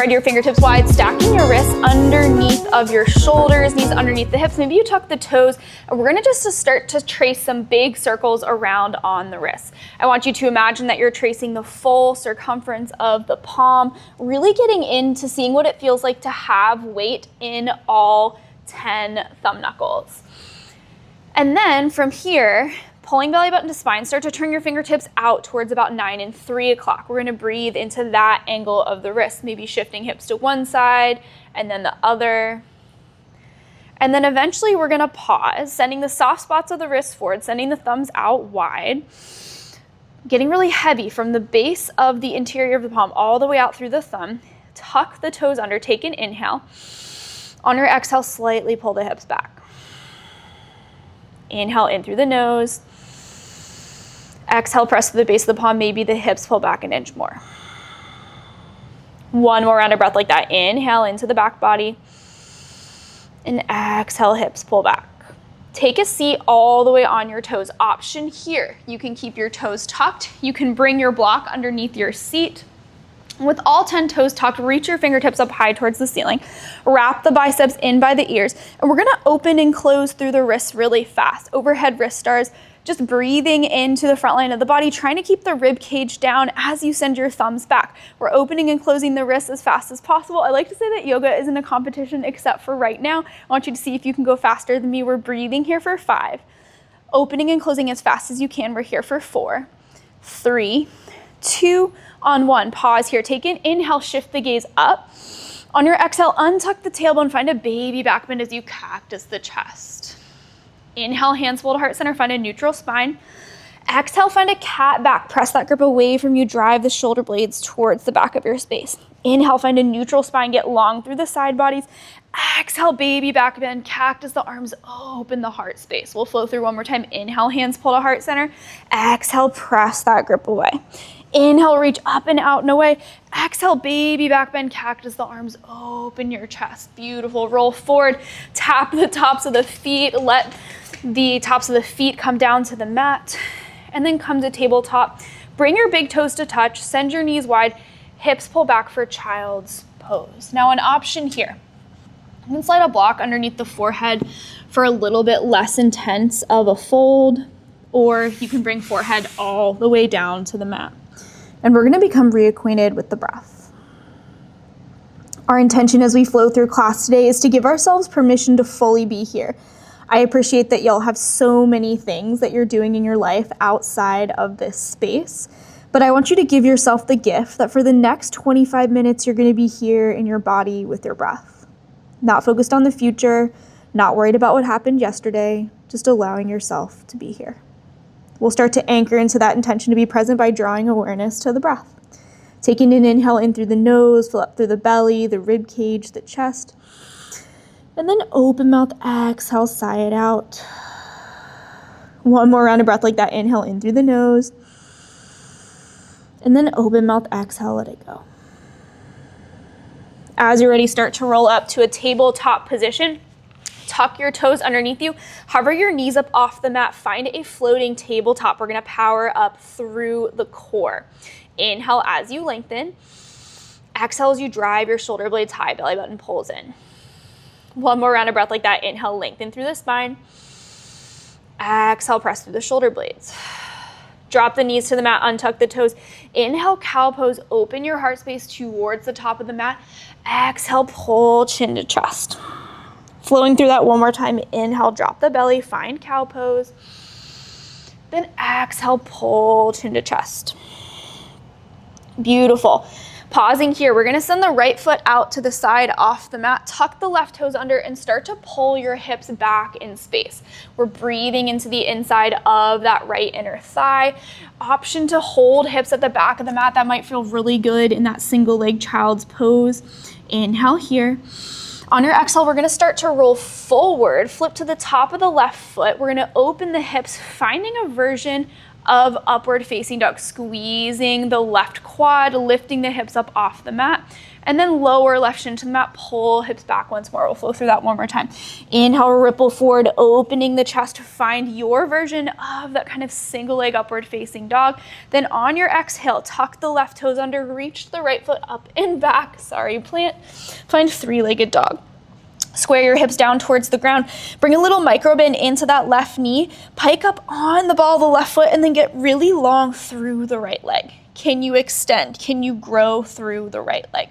Spread your fingertips wide, stacking your wrists underneath of your shoulders, knees underneath the hips. Maybe you tuck the toes, and we're gonna just start to trace some big circles around on the wrists. I want you to imagine that you're tracing the full circumference of the palm, really getting into seeing what it feels like to have weight in all 10 thumb knuckles. And then from here, pulling belly button to spine, start to turn your fingertips out towards about 9 and 3 o'clock. We're gonna breathe into that angle of the wrist, maybe shifting hips to one side and then the other. And then eventually we're gonna pause, sending the soft spots of the wrists forward, sending the thumbs out wide, getting really heavy from the base of the interior of the palm all the way out through the thumb. Tuck the toes under, take an inhale. On your exhale, slightly pull the hips back. Inhale in through the nose. Exhale, press to the base of the palm, maybe the hips pull back an inch more. One more round of breath like that. Inhale into the back body. And exhale, hips pull back. Take a seat all the way on your toes. Option here, you can keep your toes tucked. You can bring your block underneath your seat. With all 10 toes tucked, reach your fingertips up high towards the ceiling. Wrap the biceps in by the ears. And we're gonna open and close through the wrists really fast. Overhead wrist stars, just breathing into the front line of the body, trying to keep the rib cage down as you send your thumbs back. We're opening and closing the wrists as fast as possible. I like to say that yoga isn't a competition except for right now. I want you to see if you can go faster than me. We're breathing here for 5. Opening and closing as fast as you can. We're here for 4, 3, 2, on 1. Pause here. Take an inhale, shift the gaze up. On your exhale, untuck the tailbone, find a baby back bend as you cactus the chest. Inhale, hands pull to heart center, find a neutral spine. Exhale, find a cat back. Press that grip away from you, drive the shoulder blades towards the back of your space. Inhale, find a neutral spine, get long through the side bodies. Exhale, baby back bend, cactus the arms, open the heart space. We'll flow through one more time. Inhale, hands pull to heart center. Exhale, press that grip away. Inhale, reach up and out and away. Exhale, baby back bend, cactus the arms, open your chest. Beautiful. Roll forward, tap the tops of the feet, let the tops of the feet come down to the mat, and then come to tabletop. Bring your big toes to touch, send your knees wide, hips pull back for child's pose. Now an option here, you can slide a block underneath the forehead for a little bit less intense of a fold, or you can bring forehead all the way down to the mat. And we're gonna become reacquainted with the breath. Our intention as we flow through class today is to give ourselves permission to fully be here. I appreciate that y'all have so many things that you're doing in your life outside of this space, but I want you to give yourself the gift that for the next 25 minutes, you're gonna be here in your body with your breath. Not focused on the future, not worried about what happened yesterday, just allowing yourself to be here. We'll start to anchor into that intention to be present by drawing awareness to the breath. Taking an inhale in through the nose, fill up through the belly, the rib cage, the chest. And then open mouth, exhale, sigh it out. One more round of breath like that. Inhale in through the nose. And then open mouth, exhale, let it go. As you're ready, start to roll up to a tabletop position. Tuck your toes underneath you. Hover your knees up off the mat. Find a floating tabletop. We're gonna power up through the core. Inhale as you lengthen. Exhale as you drive your shoulder blades high, belly button pulls in. One more round of breath like that. Inhale, lengthen through the spine. Exhale, press through the shoulder blades. Drop the knees to the mat, untuck the toes. Inhale, cow pose, open your heart space towards the top of the mat. Exhale, pull chin to chest. Flowing through that one more time. Inhale, drop the belly, find cow pose. Then exhale, pull chin to chest. Beautiful. Pausing here, we're gonna send the right foot out to the side off the mat, tuck the left toes under and start to pull your hips back in space. We're breathing into the inside of that right inner thigh. Option to hold hips at the back of the mat. That might feel really good in that single leg child's pose. Inhale here. On your exhale, we're gonna start to roll forward, flip to the top of the left foot. We're gonna open the hips, finding a version of upward facing dog, squeezing the left quad, lifting the hips up off the mat, and then lower left shin to the mat, pull hips back once more. We'll flow through that one more time. Inhale, ripple forward, opening the chest to find your version of that kind of single leg upward facing dog. Then on your exhale, tuck the left toes under, reach the right foot up and back. Sorry, plant. Find three-legged dog. Square your hips down towards the ground. Bring a little micro bend into that left knee. Pike up on the ball of the left foot and then get really long through the right leg. Can you extend? Can you grow through the right leg?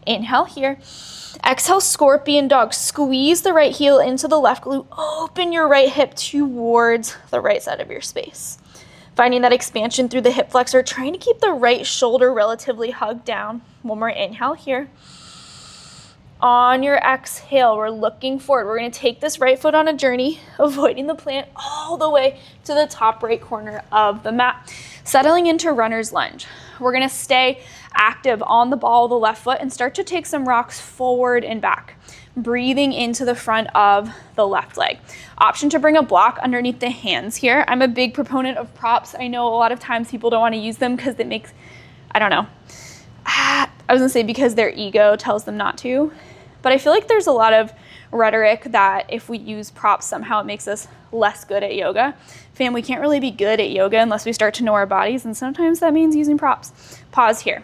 Inhale here. Exhale, scorpion dog. Squeeze the right heel into the left glute. Open your right hip towards the right side of your space. Finding that expansion through the hip flexor. Trying to keep the right shoulder relatively hugged down. One more inhale here. On your exhale, we're looking forward. We're going to take this right foot on a journey, avoiding the plant all the way to the top right corner of the mat. Settling into runner's lunge. We're going to stay active on the ball of the left foot and start to take some rocks forward and back. Breathing into the front of the left leg. Option to bring a block underneath the hands here. I'm a big proponent of props. I know a lot of times people don't want to use them because it makes, I don't know. I was gonna say because their ego tells them not to, but I feel like there's a lot of rhetoric that if we use props, somehow it makes us less good at yoga. Fam, we can't really be good at yoga unless we start to know our bodies, and sometimes that means using props. Pause here.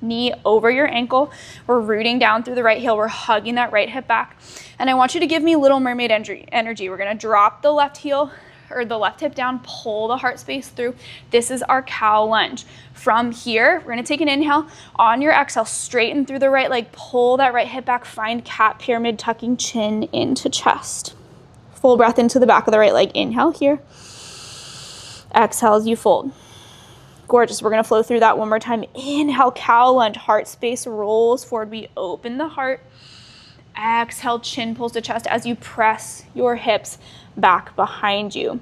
Knee over your ankle. We're rooting down through the right heel. We're hugging that right hip back. And I want you to give me Little Mermaid energy. We're gonna drop the left heel or the left hip down, pull the heart space through. This is our cow lunge. From here, we're gonna take an inhale. On your exhale, straighten through the right leg, pull that right hip back, find cat pyramid, tucking chin into chest. Full breath into the back of the right leg. Inhale here. Exhale as you fold. Gorgeous. We're gonna flow through that one more time. Inhale, cow lunge, heart space rolls forward. We open the heart. Exhale, chin pulls to chest as you press your hips back behind you.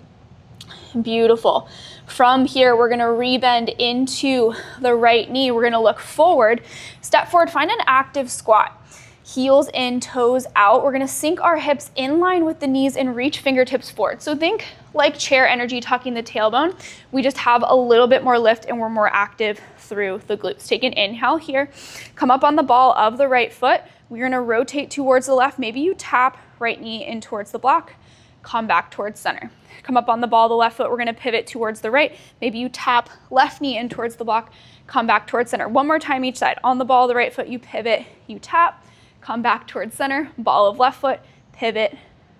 Beautiful. From here, we're gonna rebend into the right knee. We're gonna look forward, step forward, find an active squat. Heels in, toes out. We're gonna sink our hips in line with the knees and reach fingertips forward. So think like chair energy, tucking the tailbone. We just have a little bit more lift and we're more active through the glutes. Take an inhale here. Come up on the ball of the right foot. We're gonna rotate towards the left. Maybe you tap right knee in towards the block. Come back towards center. Come up on the ball of the left foot. We're gonna pivot towards the right. Maybe you tap left knee in towards the block. Come back towards center. One more time each side. On the ball of the right foot, you pivot, you tap. Come back towards center. Ball of left foot, pivot,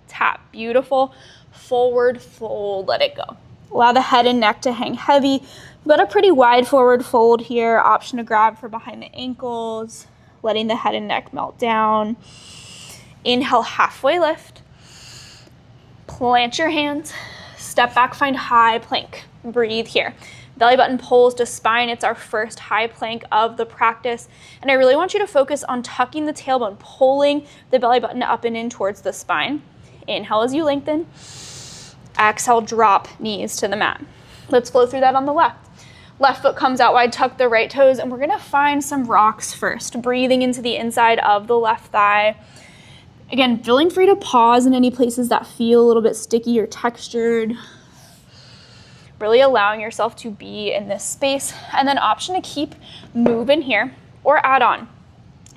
tap. Beautiful. Forward fold, let it go. Allow the head and neck to hang heavy. We've got a pretty wide forward fold here. Option to grab for behind the ankles. Letting the head and neck melt down. Inhale, halfway lift. Plant your hands. Step back, find high plank. Breathe here. Belly button pulls to spine. It's our first high plank of the practice. And I really want you to focus on tucking the tailbone, pulling the belly button up and in towards the spine. Inhale as you lengthen. Exhale, drop knees to the mat. Let's flow through that on the left. Left foot comes out wide, tuck the right toes, and we're gonna find some rocks first. Breathing into the inside of the left thigh. Again, feeling free to pause in any places that feel a little bit sticky or textured. Really allowing yourself to be in this space. And then option to keep moving here or add on.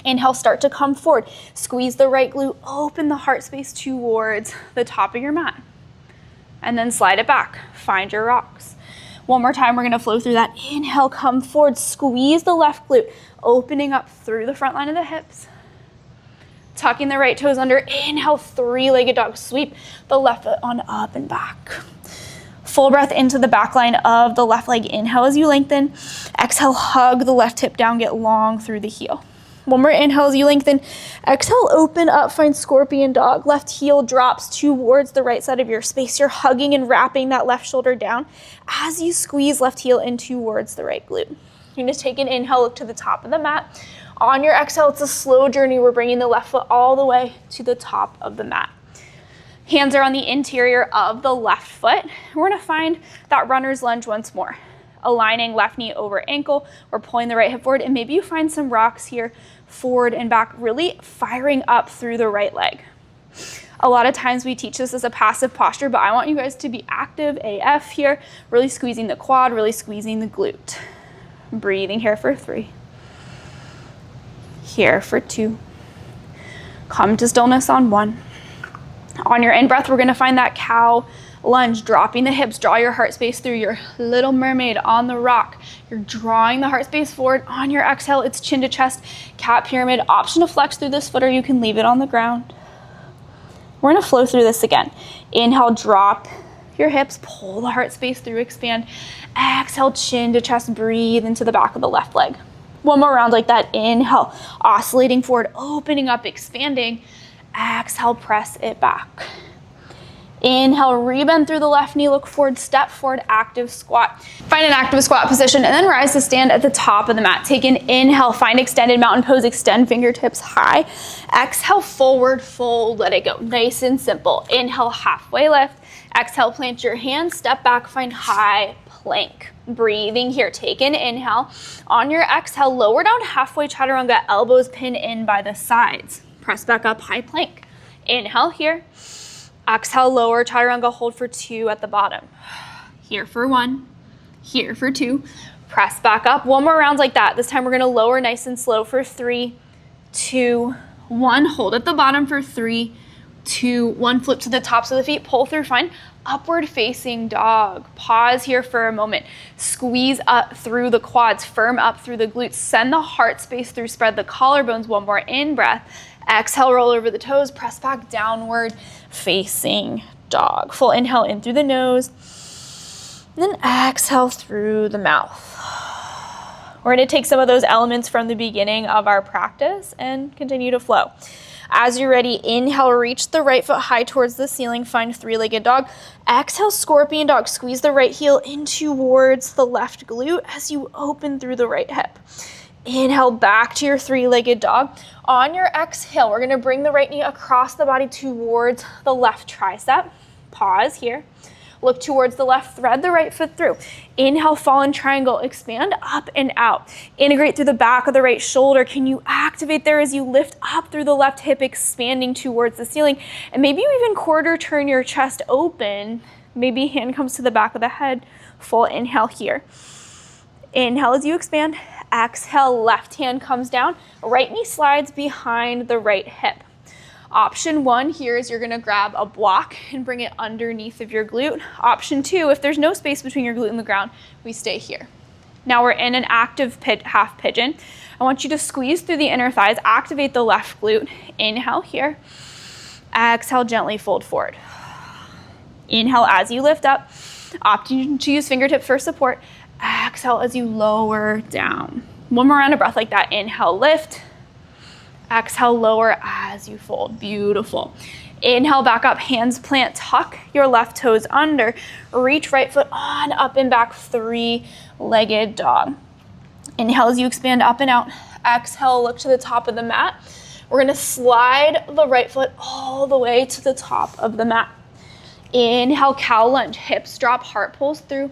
Inhale, start to come forward. Squeeze the right glute, open the heart space towards the top of your mat. And then slide it back, find your rocks. One more time, we're gonna flow through that. Inhale, come forward, squeeze the left glute, opening up through the front line of the hips. Tucking the right toes under. Inhale, three-legged dog. Sweep the left foot on up and back. Full breath into the back line of the left leg. Inhale as you lengthen. Exhale, hug the left hip down, get long through the heel. One more inhale as you lengthen. Exhale, open up, find scorpion dog. Left heel drops towards the right side of your space. You're hugging and wrapping that left shoulder down as you squeeze left heel in towards the right glute. You're gonna take an inhale, look to the top of the mat. On your exhale, it's a slow journey. We're bringing the left foot all the way to the top of the mat. Hands are on the interior of the left foot. We're gonna find that runner's lunge once more. Aligning left knee over ankle. We're pulling the right hip forward, and maybe you find some rocks here, forward and back, really firing up through the right leg. A lot of times we teach this as a passive posture, but I want you guys to be active AF here, really squeezing the quad, really squeezing the glute. Breathing here for 3. Here for 2. Come to stillness on 1. On your in-breath, we're gonna find that cow lunge, dropping the hips, draw your heart space through your little mermaid on the rock. You're drawing the heart space forward. On your exhale, it's chin to chest, cat pyramid. Option to flex through this foot or you can leave it on the ground. We're gonna flow through this again. Inhale, drop your hips, pull the heart space through, expand. Exhale, chin to chest, breathe into the back of the left leg. One more round like that. Inhale, oscillating forward, opening up, expanding. Exhale, press it back. Inhale, rebend through the left knee, look forward, step forward, active squat. Find an active squat position and then rise to stand at the top of the mat. Take an inhale, find extended mountain pose, extend fingertips high. Exhale, forward fold, let it go. Nice and simple. Inhale, halfway lift. Exhale, plant your hands, step back, find high plank. Breathing here, take an inhale. On your exhale, lower down halfway chaturanga, elbows pin in by the sides. Press back up, high plank. Inhale here. Exhale, lower chaturanga, hold for 2 at the bottom. Here for 1, here for 2. Press back up. One more round like that. This time we're gonna lower nice and slow for 3, 2, 1. Hold at the bottom for 3, 2, 1. Flip to the tops of the feet, pull through, find upward facing dog. Pause here for a moment. Squeeze up through the quads, firm up through the glutes. Send the heart space through, spread the collarbones. One more in breath. Exhale, roll over the toes, press back, downward facing dog. Full inhale in through the nose, and then exhale through the mouth. We're gonna take some of those elements from the beginning of our practice and continue to flow. As you're ready, inhale, reach the right foot high towards the ceiling, find 3-legged dog. Exhale, scorpion dog, squeeze the right heel in towards the left glute as you open through the right hip. Inhale, back to your 3-legged dog. On your exhale, we're gonna bring the right knee across the body towards the left tricep. Pause here. Look towards the left, thread the right foot through. Inhale, fallen triangle, expand up and out. Integrate through the back of the right shoulder. Can you activate there as you lift up through the left hip, expanding towards the ceiling? And maybe you even quarter turn your chest open. Maybe hand comes to the back of the head. Full inhale here. Inhale as you expand. Exhale, left hand comes down. Right knee slides behind the right hip. Option 1 here is you're gonna grab a block and bring it underneath of your glute. Option 2, if there's no space between your glute and the ground, we stay here. Now we're in an active half pigeon. I want you to squeeze through the inner thighs, activate the left glute. Inhale here. Exhale, gently fold forward. Inhale as you lift up. Opting to use fingertips for support. Exhale as you lower down. One more round of breath like that. Inhale, lift. Exhale, lower as you fold. Beautiful. Inhale, back up, hands plant, tuck your left toes under. Reach right foot on, up and back, 3-legged dog. Inhale as you expand up and out. Exhale, look to the top of the mat. We're gonna slide the right foot all the way to the top of the mat. Inhale, cow lunge, hips drop, heart pulls through.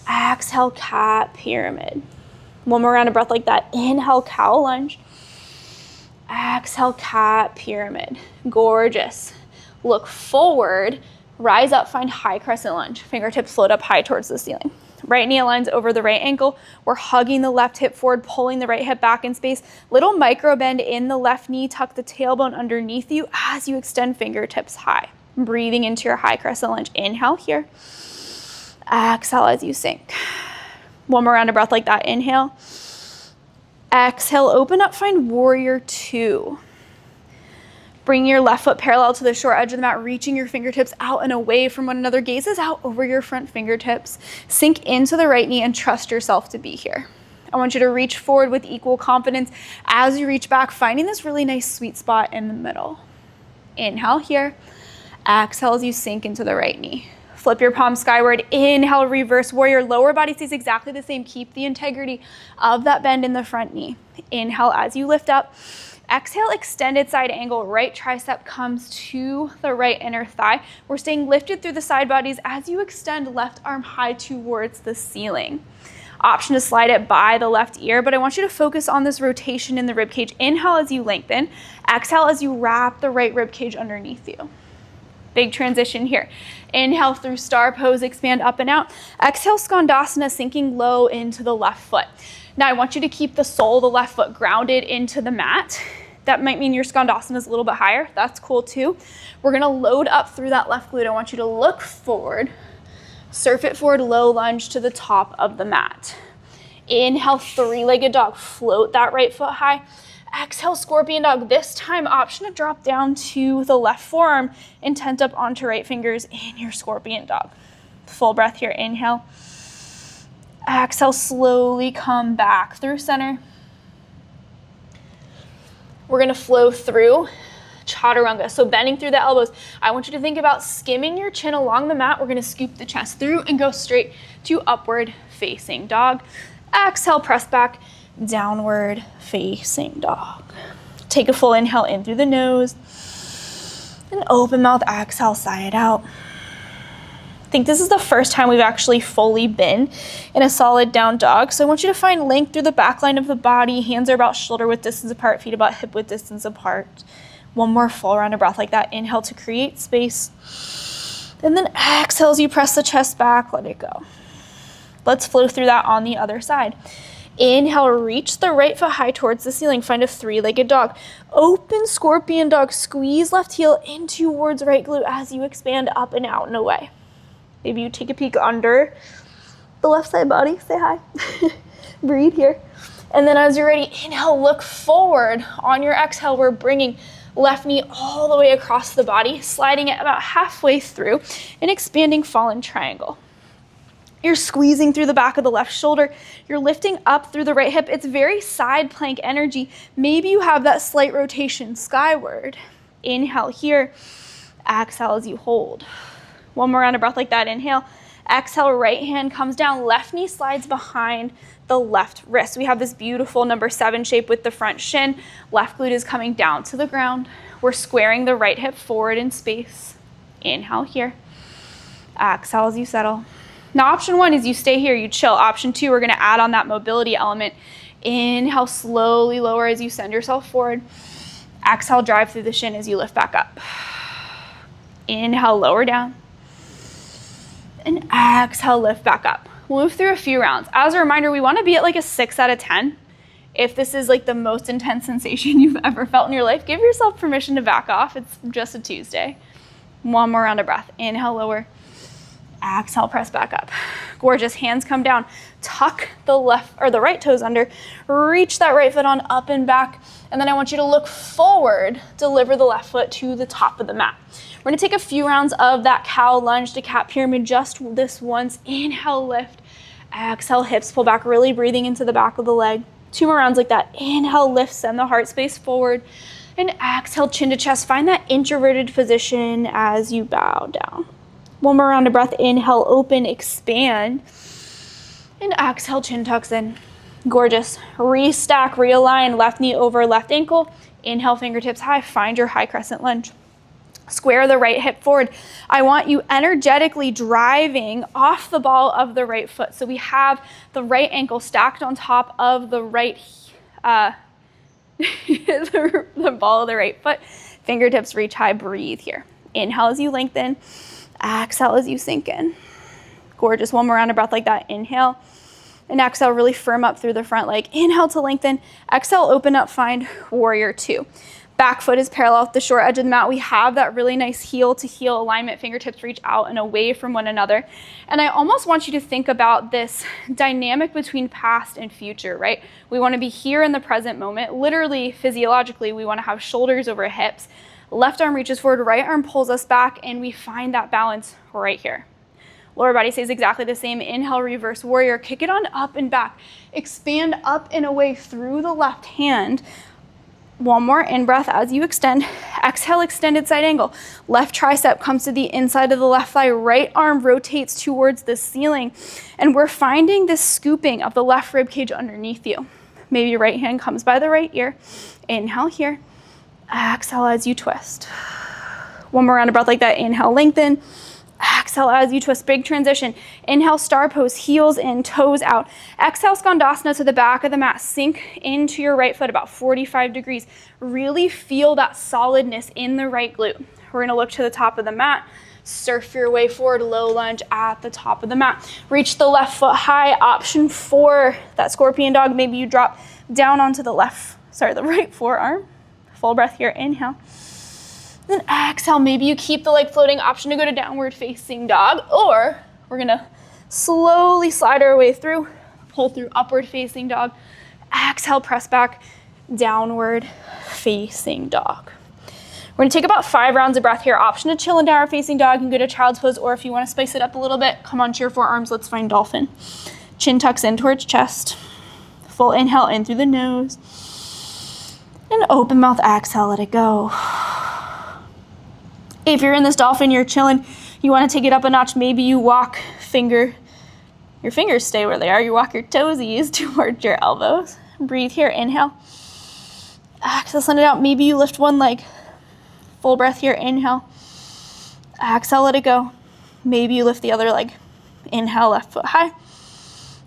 Exhale, cat pyramid. One more round of breath like that. Inhale, cow lunge. Exhale, cat pyramid. Gorgeous. Look forward, rise up, find high crescent lunge. Fingertips float up high towards the ceiling. Right knee aligns over the right ankle. We're hugging the left hip forward, pulling the right hip back in space. Little micro bend in the left knee, tuck the tailbone underneath you as you extend fingertips high. Breathing into your high crescent lunge. Inhale here. Exhale as you sink. One more round of breath like that. Inhale. Exhale, open up, find warrior 2. Bring your left foot parallel to the short edge of the mat, reaching your fingertips out and away from one another. Gazes out over your front fingertips. Sink into the right knee and trust yourself to be here. I want you to reach forward with equal confidence as you reach back, finding this really nice sweet spot in the middle. Inhale here. Exhale as you sink into the right knee. Flip your palms skyward. Inhale, reverse warrior. Lower body stays exactly the same. Keep the integrity of that bend in the front knee. Inhale as you lift up. Exhale, extended side angle. Right tricep comes to the right inner thigh. We're staying lifted through the side bodies as you extend left arm high towards the ceiling. Option to slide it by the left ear, but I want you to focus on this rotation in the rib cage. Inhale as you lengthen. Exhale as you wrap the right rib cage underneath you. Big transition here. Inhale through star pose, expand up and out. Exhale, Skandasana, sinking low into the left foot. Now I want you to keep the sole of the left foot grounded into the mat. That might mean your Skandasana is a little bit higher. That's cool too. We're gonna load up through that left glute. I want you to look forward, surf it forward, low lunge to the top of the mat. Inhale, three-legged dog, float that right foot high. Exhale, scorpion dog. This time, option to drop down to the left forearm and tent up onto right fingers in your scorpion dog. Full breath here, inhale. Exhale, slowly come back through center. We're gonna flow through chaturanga, so bending through the elbows. I want you to think about skimming your chin along the mat. We're gonna scoop the chest through and go straight to upward facing dog. Exhale, press back, downward facing dog. Take a full inhale in through the nose and open mouth, exhale, sigh it out. I think this is the first time we've actually fully been in a solid down dog. So I want you to find length through the back line of the body. Hands are about shoulder width distance apart, feet about hip width distance apart. One more full round of breath like that. Inhale to create space. And then exhale as you press the chest back, let it go. Let's flow through that on the other side. Inhale, reach the right foot high towards the ceiling. Find a three-legged dog. Open scorpion dog. Squeeze left heel in towards right glute as you expand up and out and away. Maybe you take a peek under the left side body. Say hi. Breathe here. And then as you're ready, inhale, look forward. On your exhale, we're bringing left knee all the way across the body, sliding it about halfway through, and expanding fallen triangle. You're squeezing through the back of the left shoulder. You're lifting up through the right hip. It's very side plank energy. Maybe you have that slight rotation skyward. Inhale here. Exhale as you hold. One more round of breath like that. Inhale. Exhale, right hand comes down. Left knee slides behind the left wrist. We have this beautiful number 7 shape with the front shin. Left glute is coming down to the ground. We're squaring the right hip forward in space. Inhale here. Exhale as you settle. Now, option 1 is you stay here, you chill. Option 2, we're gonna add on that mobility element. Inhale, slowly lower as you send yourself forward. Exhale, drive through the shin as you lift back up. Inhale, lower down. And exhale, lift back up. We'll move through a few rounds. As a reminder, we wanna be at like a 6 out of 10. If this is like the most intense sensation you've ever felt in your life, give yourself permission to back off. It's just a Tuesday. One more round of breath. Inhale, lower. Exhale, press back up. Gorgeous. Hands come down. Tuck the left or the right toes under. Reach that right foot on up and back. And then I want you to look forward. Deliver the left foot to the top of the mat. We're gonna take a few rounds of that cow lunge to cat pyramid just this once. Inhale, lift. Exhale, hips pull back, really breathing into the back of the leg. 2 more rounds like that. Inhale, lift, send the heart space forward. And exhale, chin to chest. Find that introverted position as you bow down. One more round of breath. Inhale, open, expand. And exhale, chin tucks in. Gorgeous. Restack, realign, left knee over left ankle. Inhale, fingertips high. Find your high crescent lunge. Square the right hip forward. I want you energetically driving off the ball of the right foot. So we have the right ankle stacked on top of the right, the ball of the right foot. Fingertips reach high. Breathe here. Inhale as you lengthen. Exhale as you sink in. Gorgeous. One more round of breath like that. Inhale. And exhale, really firm up through the front leg. Inhale to lengthen. Exhale, open up, find warrior 2. Back foot is parallel with the short edge of the mat. We have that really nice heel to heel alignment. Fingertips reach out and away from one another. And I almost want you to think about this dynamic between past and future, right? We want to be here in the present moment. Literally, physiologically, we want to have shoulders over hips. Left arm reaches forward, right arm pulls us back, and we find that balance right here. Lower body stays exactly the same. Inhale, reverse warrior. Kick it on up and back. Expand up and away through the left hand. One more in-breath as you extend. Exhale, extended side angle. Left tricep comes to the inside of the left thigh. Right arm rotates towards the ceiling. And we're finding this scooping of the left rib cage underneath you. Maybe your right hand comes by the right ear. Inhale here. Exhale as you twist. One more round of breath like that. Inhale, lengthen. Exhale as you twist. Big transition. Inhale, star pose, heels in, toes out. Exhale, Skandasana to the back of the mat. Sink into your right foot about 45 degrees. Really feel that solidness in the right glute. We're gonna look to the top of the mat. Surf your way forward, low lunge at the top of the mat. Reach the left foot high. Option 4, that scorpion dog. Maybe you drop down onto the the right forearm. Full breath here, inhale. Then exhale, maybe you keep the leg floating. Option to go to downward facing dog, or we're gonna slowly slide our way through, pull through upward facing dog. Exhale, press back, downward facing dog. We're gonna take about 5 rounds of breath here. Option to chill in downward facing dog and go to child's pose, or if you wanna spice it up a little bit, come onto your forearms, let's find dolphin. Chin tucks in towards chest. Full inhale in through the nose. And open mouth, exhale, let it go. If you're in this dolphin, you're chilling, you wanna take it up a notch, maybe you walk your fingers stay where they are, you walk your toesies towards your elbows. Breathe here, inhale. Exhale, send it out, maybe you lift one leg. Full breath here, inhale. Exhale, let it go. Maybe you lift the other leg. Inhale, left foot high.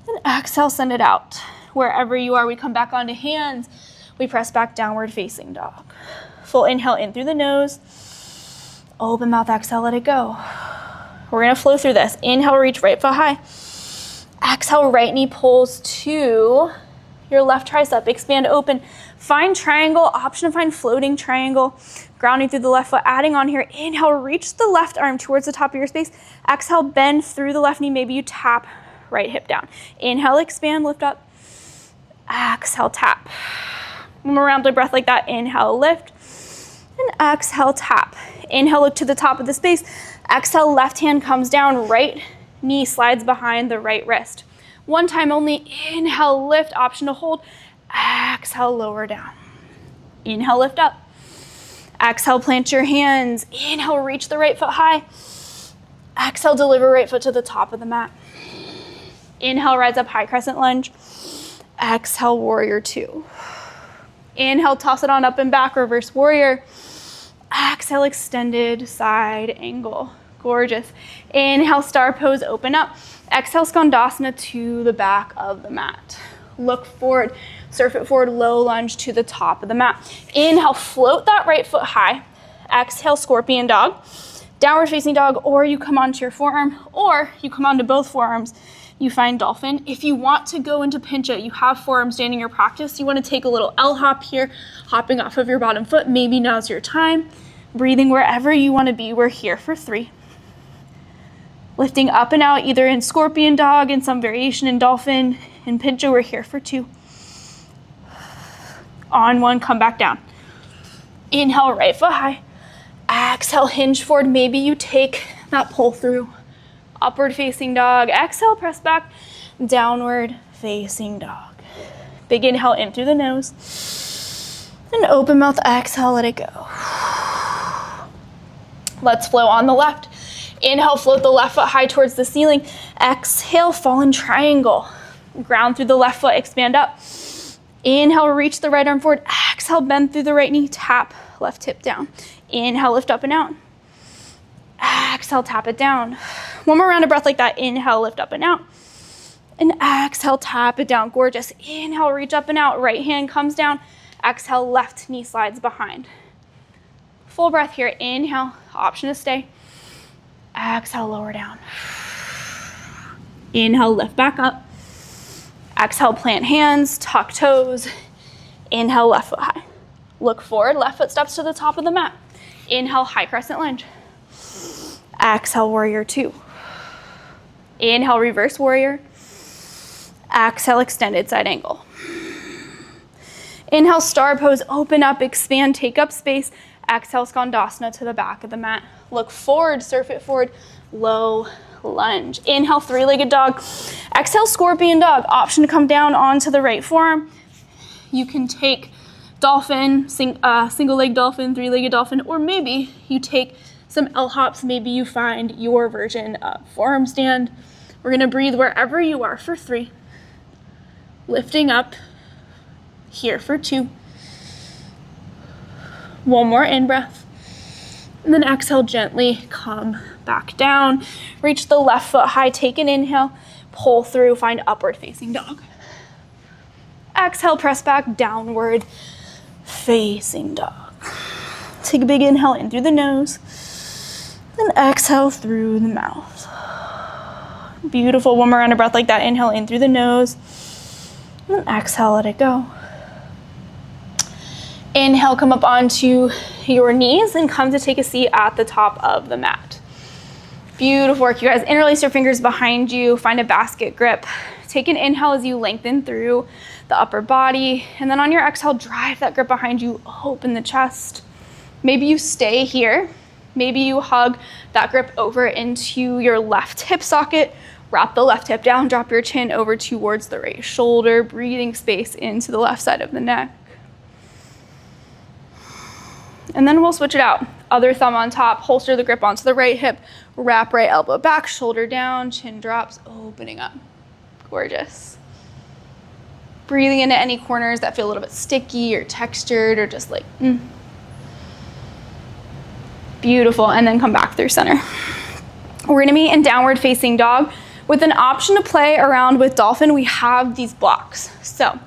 And exhale, send it out. Wherever you are, we come back onto hands. We press back, downward facing dog. Full inhale in through the nose. Open mouth, exhale, let it go. We're gonna flow through this. Inhale, reach right foot high. Exhale, right knee pulls to your left tricep. Expand, open. Find triangle, option to find floating triangle. Grounding through the left foot, adding on here. Inhale, reach the left arm towards the top of your space. Exhale, bend through the left knee. Maybe you tap right hip down. Inhale, expand, lift up. Exhale, tap. One more round of breath like that. Inhale, lift. And exhale, tap. Inhale, look to the top of the space. Exhale, left hand comes down. Right knee slides behind the right wrist. One time only. Inhale, lift. Option to hold. Exhale, lower down. Inhale, lift up. Exhale, plant your hands. Inhale, reach the right foot high. Exhale, deliver right foot to the top of the mat. Inhale, rise up, high crescent lunge. Exhale, warrior 2. Inhale, toss it on up and back, reverse warrior. Exhale, extended side angle. Gorgeous. Inhale, star pose, open up. Exhale, skandasana to the back of the mat. Look forward, surf it forward, low lunge to the top of the mat. Inhale, float that right foot high. Exhale, scorpion dog. Downward facing dog, or you come onto your forearm, or you come onto both forearms. You find dolphin. If you want to go into pincha, you have forearms standing your practice. You want to take a little L hop here, hopping off of your bottom foot. Maybe now's your time. Breathing wherever you want to be. We're here for 3. Lifting up and out, either in scorpion dog, in some variation in dolphin. In pincha, we're here for 2. On 1, come back down. Inhale, right foot high. Exhale, hinge forward. Maybe you take that pull through. Upward facing dog. Exhale, press back. Downward facing dog. Big inhale in through the nose. And open mouth, exhale, let it go. Let's flow on the left. Inhale, float the left foot high towards the ceiling. Exhale, fallen triangle. Ground through the left foot, expand up. Inhale, reach the right arm forward. Exhale, bend through the right knee, tap left hip down. Inhale, lift up and out. Exhale, tap it down. One more round of breath like that. Inhale, lift up and out. And exhale, tap it down. Gorgeous. Inhale, reach up and out. Right hand comes down. Exhale, left knee slides behind. Full breath here. Inhale, option to stay. Exhale, lower down. Inhale, lift back up. Exhale, plant hands, tuck toes. Inhale, left foot high. Look forward, left foot steps to the top of the mat. Inhale, high crescent lunge. Exhale, warrior 2. Inhale, reverse warrior. Exhale, extended side angle. Inhale, star pose, open up, expand, take up space. Exhale, skandasana to the back of the mat. Look forward, surf it forward, low lunge. Inhale, 3-legged dog. Exhale, scorpion dog. Option to come down onto the right forearm. You can take dolphin, single leg dolphin, 3-legged dolphin, or maybe you take some L hops. Maybe you find your version of forearm stand. We're gonna breathe wherever you are for 3. Lifting up here for 2. One more in-breath. And then exhale, gently come back down. Reach the left foot high, take an inhale, pull through, find upward facing dog. Exhale, press back, downward facing dog. Take a big inhale in through the nose, then exhale through the mouth. Beautiful. One more round of breath like that. Inhale in through the nose, and exhale, let it go. Inhale, come up onto your knees and come to take a seat at the top of the mat. Beautiful work, you guys. Interlace your fingers behind you, find a basket grip. Take an inhale as you lengthen through the upper body, and then on your exhale, drive that grip behind you, open the chest. Maybe you stay here. Maybe you hug that grip over into your left hip socket, wrap the left hip down, drop your chin over towards the right shoulder, breathing space into the left side of the neck. And then we'll switch it out. Other thumb on top, holster the grip onto the right hip, wrap right elbow back, shoulder down, chin drops, opening up. Gorgeous. Breathing into any corners that feel a little bit sticky or textured or just like, Beautiful, and then come back through center. We're gonna be in downward facing dog. With an option to play around with dolphin, we have these blocks. So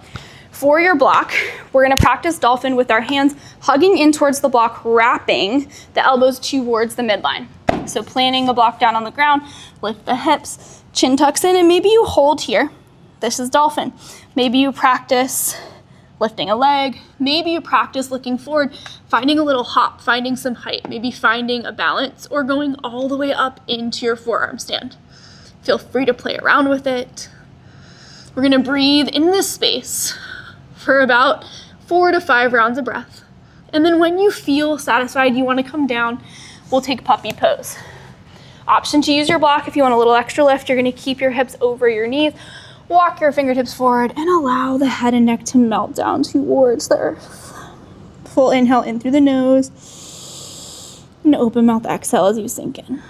for your block, we're gonna practice dolphin with our hands hugging in towards the block, wrapping the elbows towards the midline. So planting the block down on the ground, lift the hips, chin tucks in, and maybe you hold here. This is dolphin. Maybe you practice lifting a leg. Maybe you practice looking forward, finding a little hop, finding some height, maybe finding a balance, or going all the way up into your forearm stand. Feel free to play around with it. We're gonna breathe in this space for about 4 to 5 rounds of breath. And then when you feel satisfied, you wanna come down, we'll take puppy pose. Option to use your block if you want a little extra lift. You're gonna keep your hips over your knees, walk your fingertips forward, and allow the head and neck to melt down towards the earth. Full inhale in through the nose, and open mouth exhale as you sink in.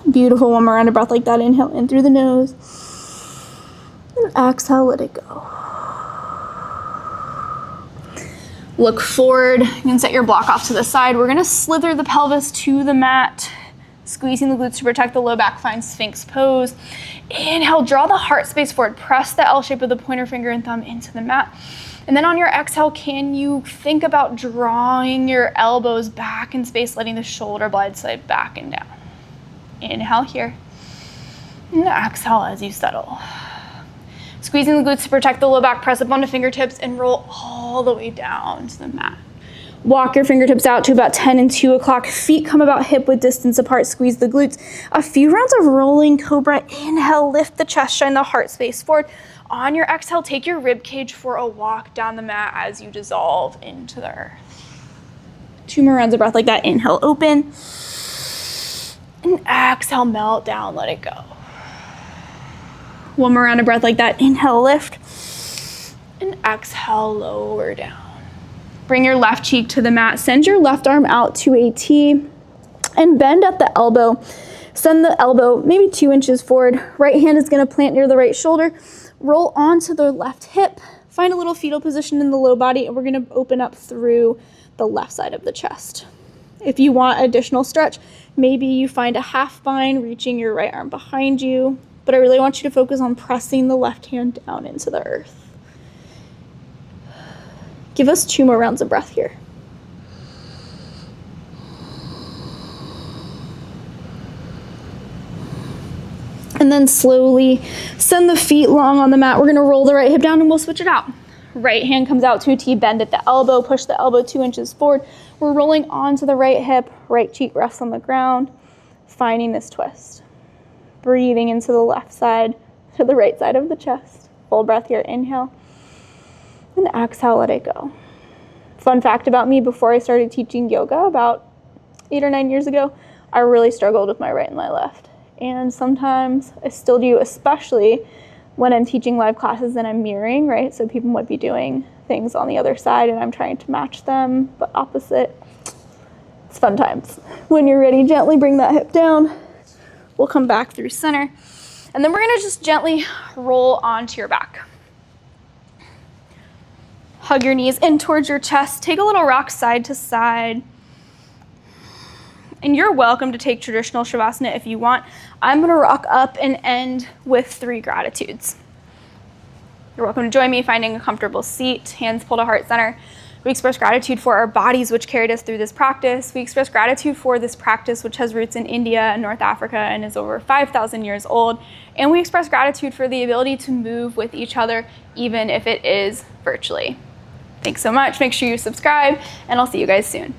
Beautiful, one more round of breath like that. Inhale in through the nose, and exhale, let it go. Look forward, you can set your block off to the side. We're gonna slither the pelvis to the mat, squeezing the glutes to protect the low back, find Sphinx pose. Inhale, draw the heart space forward. Press the L shape of the pointer finger and thumb into the mat. And then on your exhale, can you think about drawing your elbows back in space, letting the shoulder blades slide back and down. Inhale here. And exhale as you settle. Squeezing the glutes to protect the low back, press up onto fingertips and roll all the way down to the mat. Walk your fingertips out to about 10 and 2 o'clock. Feet come about hip width distance apart. Squeeze the glutes. A few rounds of rolling cobra. Inhale, lift the chest, shine the heart space forward. On your exhale, take your rib cage for a walk down the mat as you dissolve into the earth. 2 more rounds of breath like that. Inhale, open. And exhale, melt down, let it go. 1 more round of breath like that. Inhale, lift. And exhale, lower down. Bring your left cheek to the mat. Send your left arm out to a T and bend at the elbow. Send the elbow maybe 2 inches forward. Right hand is gonna plant near the right shoulder. Roll onto the left hip. Find a little fetal position in the low body, and we're gonna open up through the left side of the chest. If you want additional stretch, maybe you find a half bind, reaching your right arm behind you. But I really want you to focus on pressing the left hand down into the earth. Give us 2 more rounds of breath here. And then slowly send the feet long on the mat. We're gonna roll the right hip down and we'll switch it out. Right hand comes out to a T, bend at the elbow, push the elbow 2 inches forward. We're rolling onto the right hip, right cheek rests on the ground, finding this twist. Breathing into the left side to the right side of the chest. Full breath here, inhale. And exhale, let it go. Fun fact about me, before I started teaching yoga about 8 or 9 years ago, I really struggled with my right and my left. And sometimes I still do, especially when I'm teaching live classes and I'm mirroring, right? So people might be doing things on the other side and I'm trying to match them, but opposite. It's fun times. When you're ready, gently bring that hip down. We'll come back through center. And then we're gonna just gently roll onto your back. Hug your knees in towards your chest. Take a little rock side to side. And you're welcome to take traditional Shavasana if you want. I'm gonna rock up and end with 3 gratitudes. You're welcome to join me finding a comfortable seat, hands pulled to heart center. We express gratitude for our bodies, which carried us through this practice. We express gratitude for this practice, which has roots in India and North Africa and is over 5,000 years old. And we express gratitude for the ability to move with each other, even if it is virtually. Thanks so much. Make sure you subscribe, and I'll see you guys soon.